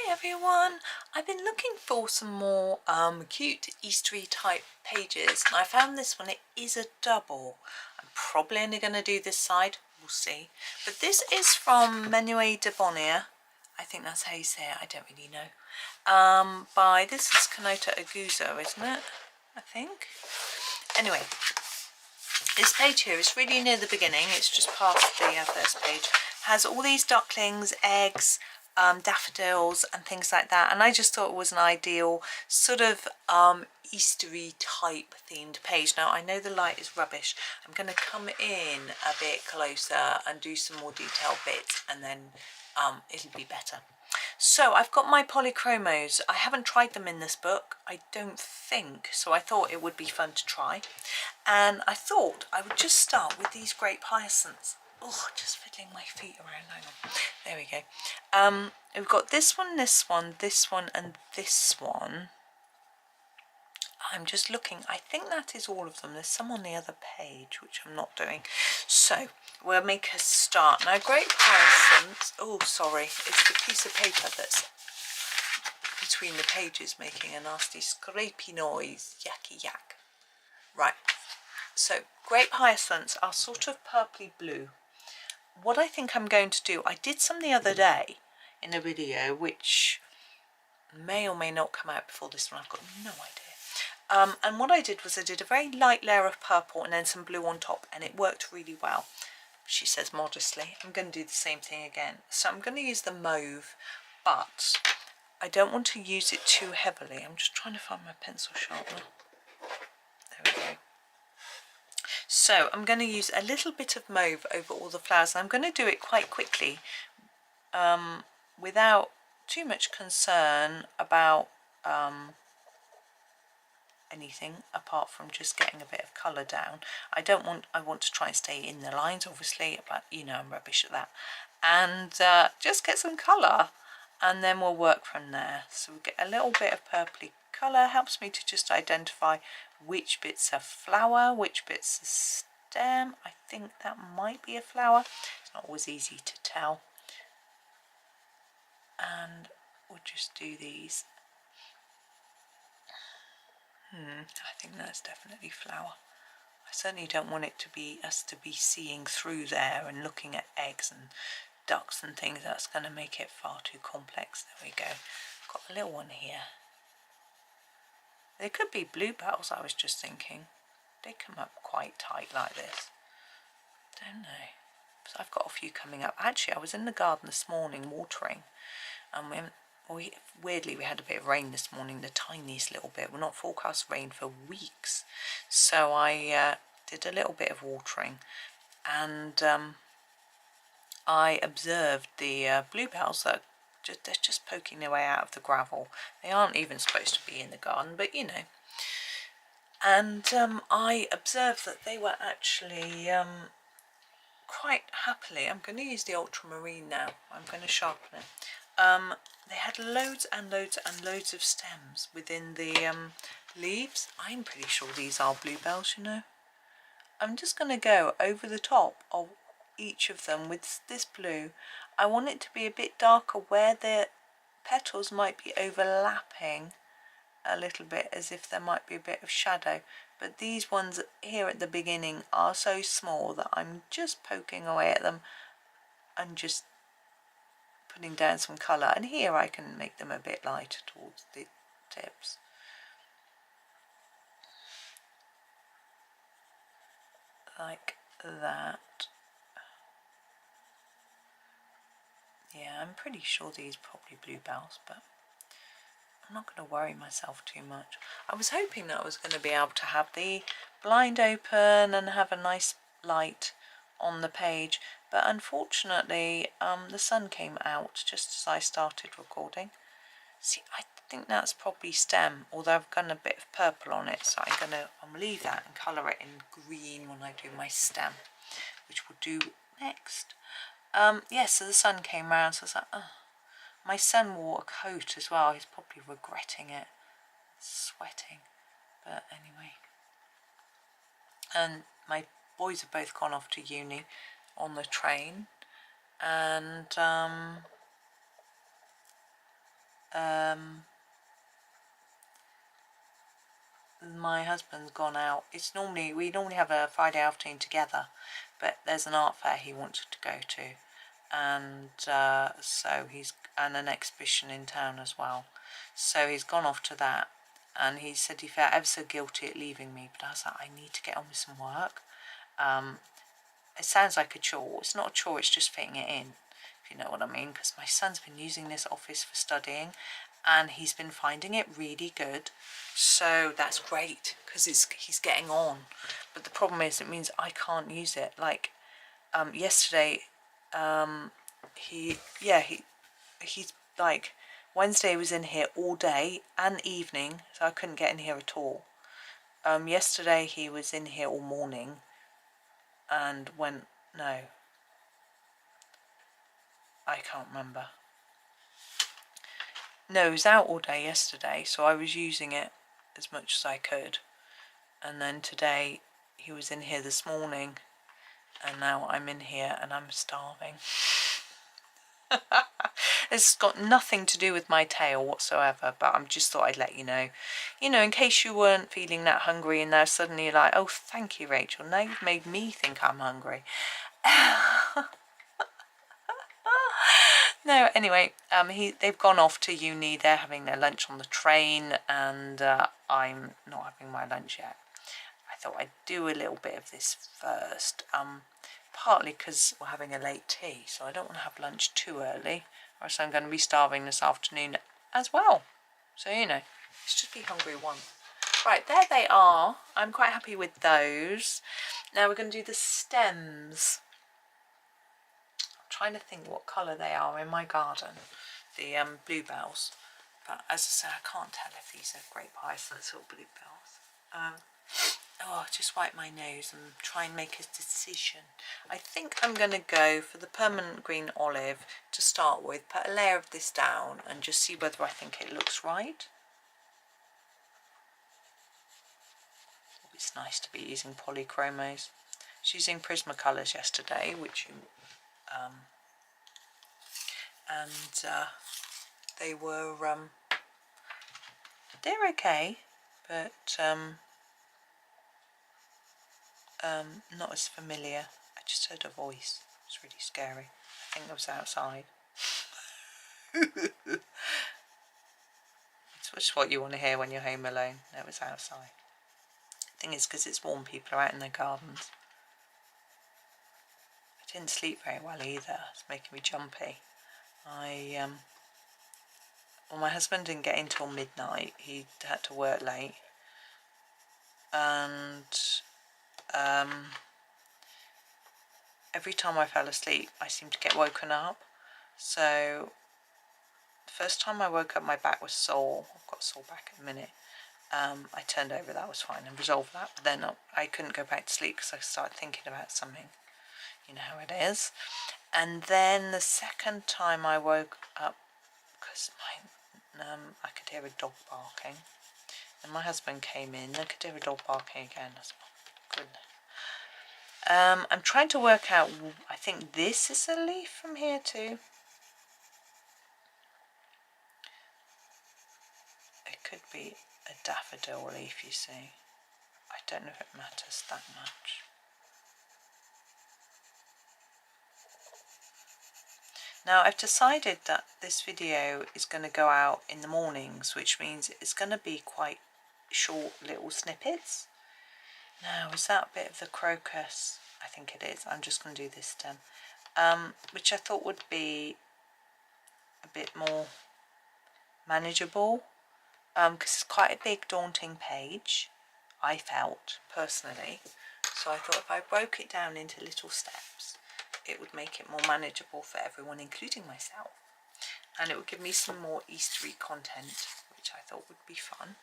Hi everyone, I've been looking for some more cute Eastery type pages and I found this one. It is a double. I'm probably only going to do this side, we'll see. But this is from Menuet de Bonheur. I think that's how you say it, I don't really know. This is Kanoko Egusa, isn't it? I think. Anyway, this page here is really near the beginning, it's just past the first page. Has all these ducklings, eggs, daffodils and things like that, and I just thought it was an ideal sort of Eastery type themed page. Now I know the light is rubbish. I'm going to come in a bit closer and do some more detailed bits and then it'll be better. So I've got my Polychromos. I haven't tried them in this book, I don't think, so I thought it would be fun to try, and I thought I would just start with these grape hyacinths. Oh, just fiddling my feet around. Hang on. There we go. We've got this one, this one, this one, and this one. I'm just looking. I think that is all of them. There's some on the other page, which I'm not doing. So we'll make a start. Now, grape hyacinths. Oh, sorry. It's the piece of paper that's between the pages making a nasty scrapey noise. Yucky yak. Right. So grape hyacinths are sort of purpley blue. What I think I'm going to do, I did some the other day in a video which may or may not come out before this one, I've got no idea. And what I did was I did a very light layer of purple and then some blue on top, and it worked really well, she says modestly. I'm going to do the same thing again. So I'm going to use the mauve, but I don't want to use it too heavily. I'm just trying to find my pencil sharpener. There we go. So I'm going to use a little bit of mauve over all the flowers, and I'm going to do it quite quickly without too much concern about anything apart from just getting a bit of colour down. I want to try and stay in the lines obviously, but you know I'm rubbish at that, and just get some colour and then we'll work from there. So we'll get a little bit of purpley colour, helps me to just identify which bits are flower, which bits are stem. I think that might be a flower. It's not always easy to tell. And we'll just do these. I think that's definitely flower. I certainly don't want it to be us to be seeing through there and looking at eggs and ducks and things. That's going to make it far too complex. There we go. Got a little one here. They could be bluebells, I was just thinking. They come up quite tight like this, don't they? So I've got a few coming up. Actually, I was in the garden this morning watering, and weirdly we had a bit of rain this morning, the tiniest little bit. We're not forecast rain for weeks, so I did a little bit of watering, and I observed the bluebells that they're just poking their way out of the gravel. They aren't even supposed to be in the garden, but you know. And I observed that they were actually quite happily, I'm going to use the ultramarine now, I'm going to sharpen it. They had loads and loads and loads of stems within the leaves. I'm pretty sure these are bluebells, you know. I'm just going to go over the top of each of them with this blue. I want it to be a bit darker where the petals might be overlapping a little bit, as if there might be a bit of shadow, but these ones here at the beginning are so small that I'm just poking away at them and just putting down some colour, and here I can make them a bit lighter towards the tips. Like that. Yeah, I'm pretty sure these are probably bluebells, but I'm not going to worry myself too much. I was hoping that I was going to be able to have the blind open and have a nice light on the page, but unfortunately the sun came out just as I started recording. See, I think that's probably stem, although I've got a bit of purple on it, so I'll leave that and colour it in green when I do my stem, which we'll do next. Yeah, so the sun came round, so I was like, oh. My son wore a coat as well. He's probably regretting it. Sweating. But anyway. And my boys have both gone off to uni on the train. And my husband's gone out. We normally have a Friday afternoon together, but there's an art fair he wanted to go to, and so and an exhibition in town as well. So he's gone off to that, and he said he felt ever so guilty at leaving me, but I was like, I need to get on with some work. It sounds like a chore. It's not a chore, it's just fitting it in, if you know what I mean, because my son's been using this office for studying, and he's been finding it really good. So that's great, because he's getting on. But the problem is, it means I can't use it. Like yesterday, he's like, Wednesday was in here all day and evening, so I couldn't get in here at all. Yesterday he was in here all morning, and no, I can't remember. No, he was out all day yesterday, so I was using it as much as I could. And then today he was in here this morning, and now I'm in here and I'm starving. It's got nothing to do with my tail whatsoever, but I just thought I'd let you know. You know, in case you weren't feeling that hungry and now suddenly you're like, oh, thank you, Rachel. Now you've made me think I'm hungry. No, anyway, they've gone off to uni. They're having their lunch on the train, and I'm not having my lunch yet. I thought I'd do a little bit of this first, partly because we're having a late tea, so I don't want to have lunch too early, or else I'm going to be starving this afternoon as well. So, you know, let's just be hungry once. Right, there they are. I'm quite happy with those. Now we're going to do the stems. Trying to think what colour they are in my garden, the bluebells, but as I say, I can't tell if these are grape hyacinths or bluebells. Oh, just wipe my nose and try and make a decision. I think I'm going to go for the permanent green olive to start with, put a layer of this down and just see whether I think it looks right. It's nice to be using Polychromos. I was using Prismacolors yesterday, which they were they're okay, but not as familiar. I just heard a voice. It's really scary. I think it was outside. It's just what you want to hear when you're home alone. It was outside. I think it's because it's warm, people are out in their gardens. I didn't sleep very well either. It's making me jumpy. Well, my husband didn't get in till midnight. He had to work late, and every time I fell asleep I seemed to get woken up. So the first time I woke up my back was sore. I've got a sore back in a minute. I turned over, that was fine, and resolved that, but then I couldn't go back to sleep because I started thinking about something. You know how it is. And then the second time I woke up, because I could hear a dog barking, and my husband came in, I could hear a dog barking again. I was like, goodness. I'm trying to work out, I think this is a leaf from here too. It could be a daffodil leaf, you see. I don't know if it matters that much. Now I've decided that this video is going to go out in the mornings, which means it's going to be quite short little snippets. Now, is that a bit of the crocus? I think it is. I'm just going to do this stem, which I thought would be a bit more manageable, because it's quite a big daunting page, I felt personally. So I thought if I broke it down into little steps, it would make it more manageable for everyone, including myself, and it would give me some more Eastery content, which I thought would be fun.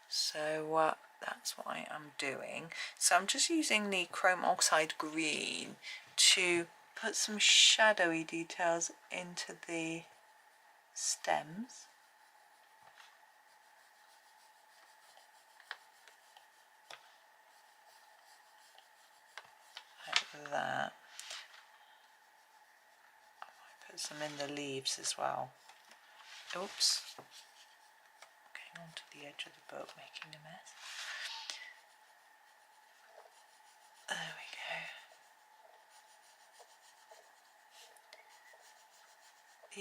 So that's what I am doing. So I'm just using the chrome oxide green to put some shadowy details into the stems. Like that. I might put some in the leaves as well. Oops. Getting onto the edge of the book, making a mess. There we go.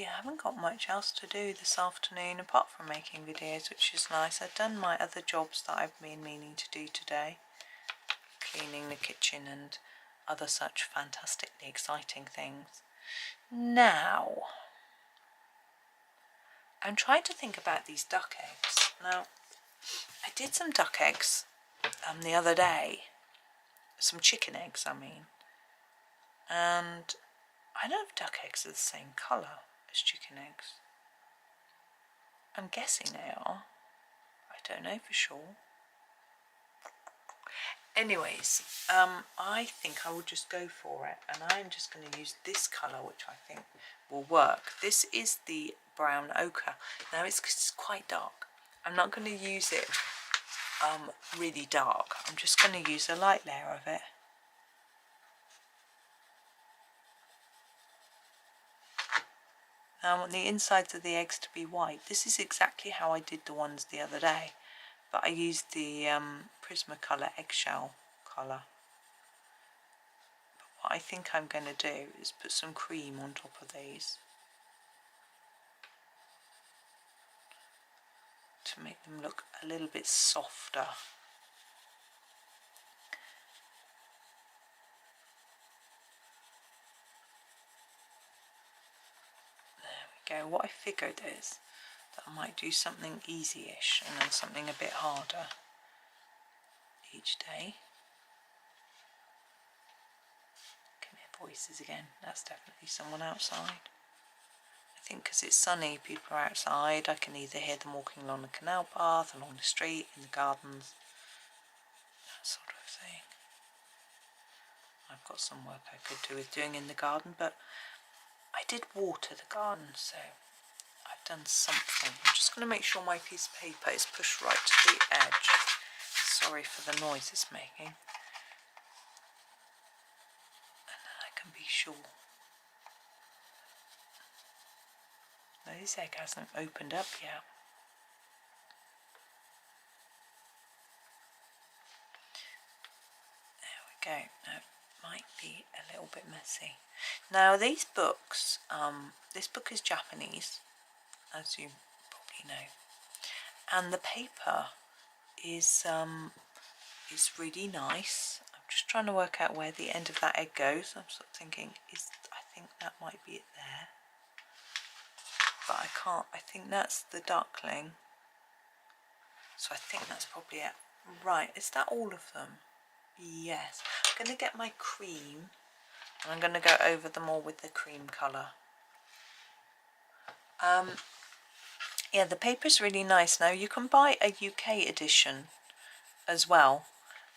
Yeah, I haven't got much else to do this afternoon apart from making videos, which is nice. I've done my other jobs that I've been meaning to do today. Cleaning the kitchen and other such fantastically exciting things. Now, I'm trying to think about these duck eggs. Now, I did some duck eggs the other day. Some chicken eggs, I mean. And I don't know if duck eggs are the same colour as chicken eggs. I'm guessing they are. I don't know for sure. Anyways, I think I will just go for it, and I'm just going to use this colour, which I think will work. This is the brown ochre. Now it's quite dark. I'm not going to use it really dark. I'm just going to use a light layer of it. Now I want the insides of the eggs to be white. This is exactly how I did the ones the other day, but I used the Prismacolor eggshell colour. But what I think I'm going to do is put some cream on top of these to make them look a little bit softer. Go. What I figured is that I might do something easy-ish and then something a bit harder each day. Can hear voices again. That's definitely someone outside. I think because it's sunny, people are outside. I can either hear them walking along the canal path, along the street, in the gardens, that sort of thing. I've got some work I could do with doing in the garden, but I did water the garden, so I've done something. I'm just going to make sure my piece of paper is pushed right to the edge. Sorry for the noise it's making. And then I can be sure. Now this egg hasn't opened up yet. There we go. Now it might be a little bit messy. Now these books, this book is Japanese, as you probably know, and the paper is really nice. I'm just trying to work out where the end of that egg goes. I'm sort of thinking, I think that might be it there, but I can't. I think that's the duckling, so I think that's probably it. Right, is that all of them? Yes. I'm going to get my cream and I'm going to go over them all with the cream colour. Yeah, the paper's really nice. Now you can buy a UK edition as well,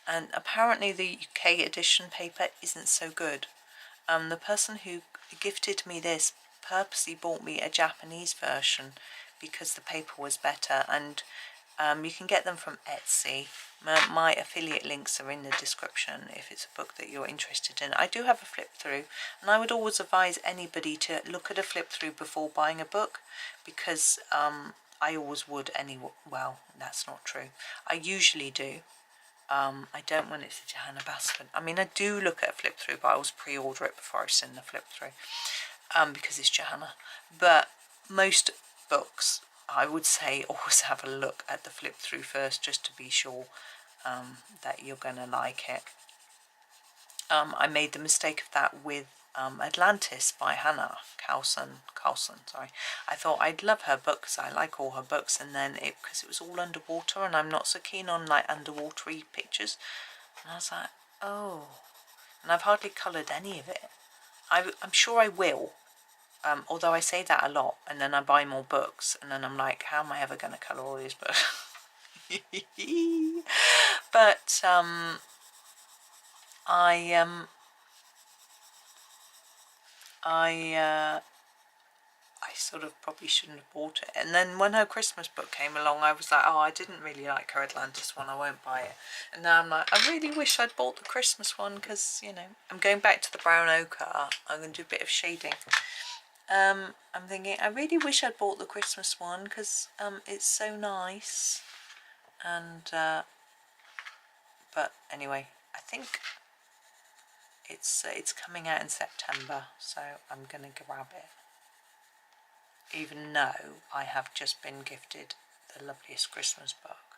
and apparently the UK edition paper isn't so good. The person who gifted me this purposely bought me a Japanese version because the paper was better, and you can get them from Etsy. My affiliate links are in the description if it's a book that you're interested in. I do have a flip through, and I would always advise anybody to look at a flip through before buying a book, because I always would anyway. Well, that's not true. I usually do. I don't when it's a Johanna Basford. I mean, I do look at a flip through, but I always pre-order it before I send the flip through, because it's Johanna. But most books, I would say, always have a look at the flip through first, just to be sure that you're going to like it. I made the mistake of that with Atlantis by Hannah Carlson, sorry. I thought I'd love her books. I like all her books, and then because it was all underwater, and I'm not so keen on like underwatery pictures, and I was like, oh, and I've hardly coloured any of it. I'm sure I will. Although I say that a lot, and then I buy more books, and then I'm like, how am I ever going to colour all these books? But I sort of probably shouldn't have bought it. And then when her Christmas book came along, I was like, oh, I didn't really like her Atlantis one, I won't buy it. And now I'm like, I really wish I'd bought the Christmas one, because, you know, I'm going back to the brown ochre. I'm going to do a bit of shading I'm thinking I really wish I'd bought the Christmas one because it's so nice, and but anyway, I think it's coming out in September, so I'm gonna grab it, even though I have just been gifted the loveliest Christmas book.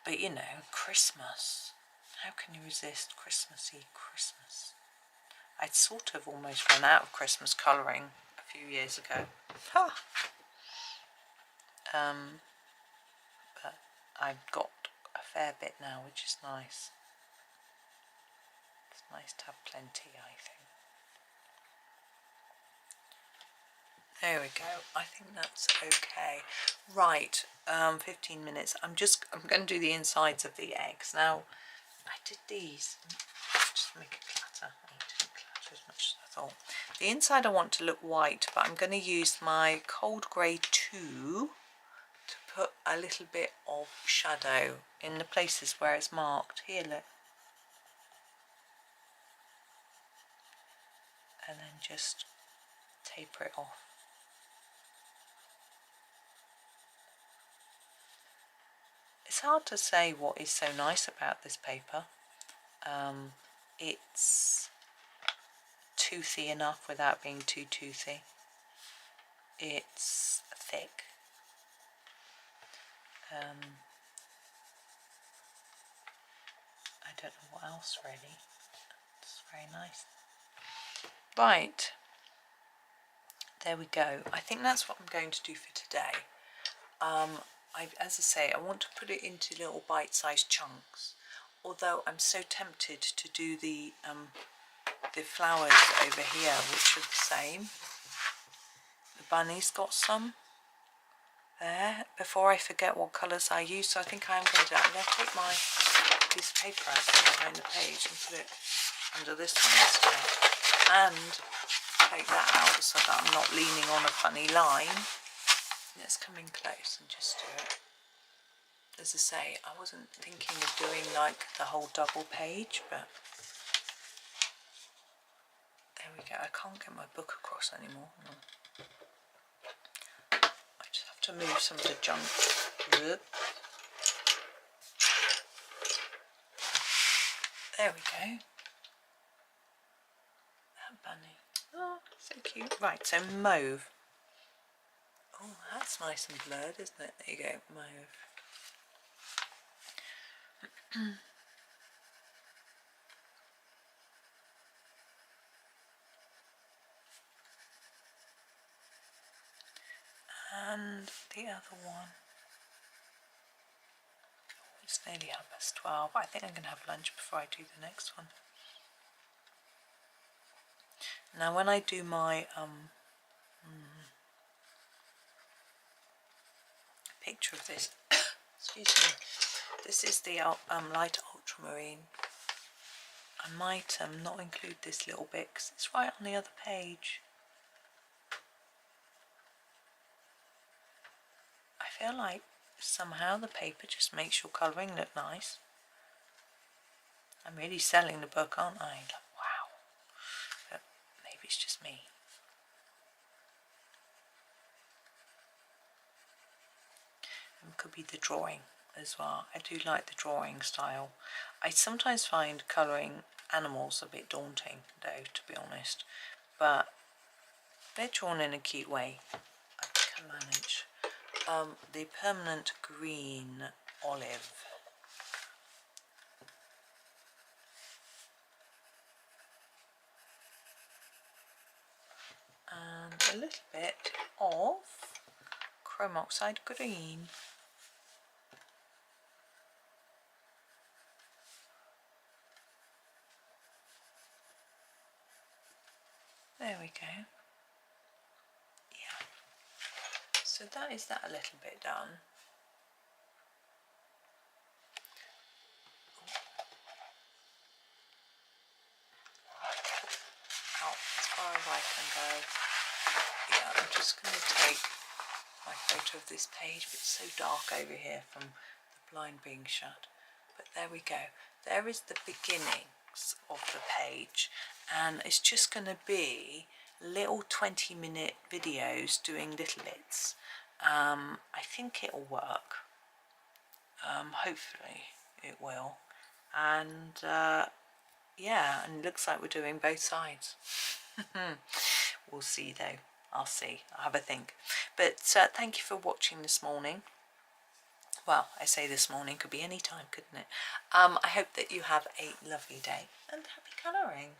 But you know, Christmas, how can you resist Christmassy Christmas? I'd sort of almost run out of Christmas colouring a few years ago. Huh. But I've got a fair bit now, which is nice. It's nice to have plenty, I think. There we go. I think that's okay. Right, 15 minutes. I'm going to do the insides of the eggs. Now, I did these. Just make a clatter. Oh, it didn't clatter as much as I thought. The inside I want to look white, but I'm going to use my cold grey 2 to put a little bit of shadow in the places where it's marked. Here, look. And then just taper it off. It's hard to say what is so nice about this paper. It's toothy enough without being too toothy. It's thick. I don't know what else really. It's very nice. Right, there we go. I think that's what I'm going to do for today. As I say, I want to put it into little bite-sized chunks. Although I'm so tempted to do the flowers over here, which are the same. The bunny's got some there. Before I forget what colours I use, so I think I am going to do that. I'm going to take my piece of paper out from behind the page and put it under this one instead, and take that out so that I'm not leaning on a funny line. Let's come in close and just do it. As I say, I wasn't thinking of doing like the whole double page, but there we go. I can't get my book across anymore. I just have to move some of the junk. There we go. That bunny. Oh, so cute. Right, so mauve. Oh, that's nice and blurred, isn't it? There you go, mauve. And the other one. It's nearly 12:30. I think I'm going to have lunch before I do the next one. Now when I do my picture of this, excuse me, this is the light ultramarine. I might not include this little bit because it's right on the other page. I feel like somehow the paper just makes your colouring look nice. I'm really selling the book, aren't I? Like, wow. But maybe it's just me. It could be the drawing as well. I do like the drawing style. I sometimes find colouring animals a bit daunting though, to be honest, but they're drawn in a cute way. I can manage. The permanent green olive. And a little bit of chrome oxide green. There we go. Yeah. So that is that a little bit done. Out as far as I can go. Yeah, I'm just going to take my photo of this page, but it's so dark over here from the blind being shut. But there we go. There is the beginnings of the page, and it's just going to be little 20-minute videos doing little bits. I think it'll work. Hopefully it will. And yeah, and it looks like we're doing both sides. We'll see though. I'll see. I'll have a think. But thank you for watching this morning. Well, I say this morning, could be any time, couldn't it? I hope that you have a lovely day and happy colouring.